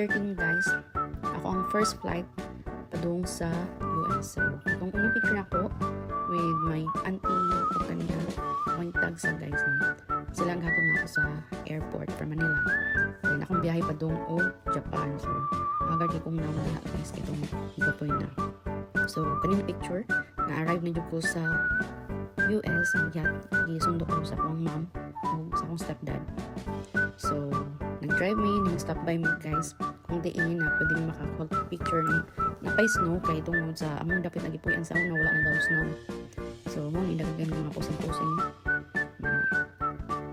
13 guys, ako ang first flight padung sa US. So, itong unang picture ako with my auntie o kanina akong tag sa guys. No? Sila ang hatod na ako sa airport from Manila. Then akong biyahe padung o Japan. So, agad kong naman lahat guys itong ipapoy na. So, kanina picture na-arrive na ko sa US and yat gisundo ko sa akong mom o sa akong stepdad. So, nag-drive me, nag-stop by me guys kung diin na pwedeng makakapag-picture ng napay snow kaya tungod sa among dapit nagipuyan sa una wala na daw snow. So, mo nilagyan mga pusing-pusing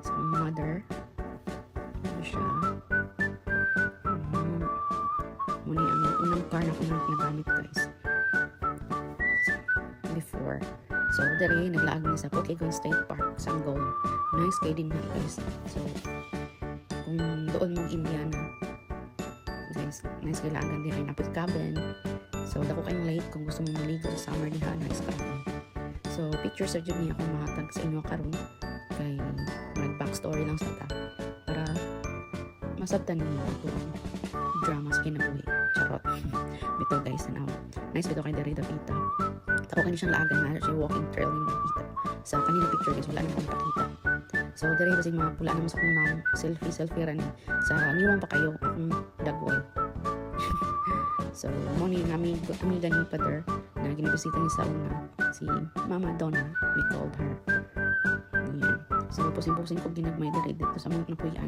sa akong mother. Ano siya? Muna ang unang car na kung nagamit guys before. So, dari naglaag niya sa Pokégon State Park sa Angola. Nice kayo din na guys. So, kung doon mong Indiana guys, nice kayo laagan din rin napit cabin. So, dako kayong late kung gusto mong maligo sa summer diha, nice cabin. So, pictures sa dyan niya akong mahatag sa inyo karon kay mag-backstory lang sa ta para masabtan niyo ito drama sa kinabuhi. Charot. Bito guys, tanaw. Nice bito kay Dari Davita. Ako kanina siyang laagan na siya walking trail ni Davita. Sa kanina picture guys, wala naman pakita. So, Dari kasi mga pula naman sa akong mom. Selfie rin. Sa niwang pa kayo, akong dagway. So, moni namin gani pa there na ginibisita niya sa una. Si Mama Donna, we called her. Ayan. So, pusing-pusing ko ginagmay Dari dito sa mga napuyan.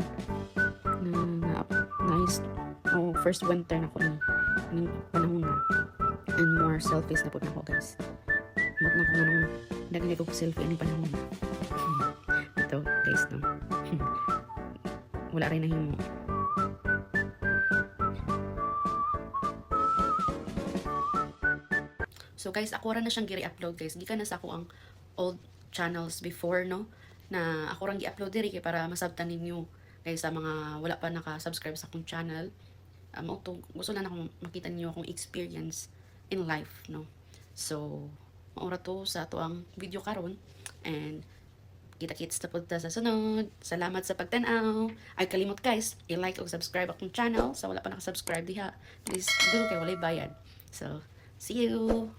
Nice. Oh, first winter na ko ng panahon na. And more selfies na po na ako guys. Mot na ko nga nung dagli ko selfie ang panahon na. Ito guys no. Wala rin na himo. So guys, ako rin na siyang giri-upload guys. Di ka na sa ako ang old channels before no. Na ako rin gi-upload diri kay para masabtan ninyo guys sa mga wala pa naka-subscribe sa akong channel. Gusto lang akong makita niyo akong experience in life no. So maura to sa ato ang video karon and kita-kits na punta sa sunod. Salamat sa pagtanaw. Ay kalimot guys, i-like o subscribe akong channel sa wala pa naka-subscribe diha. Please do kay walay bayad. So see you.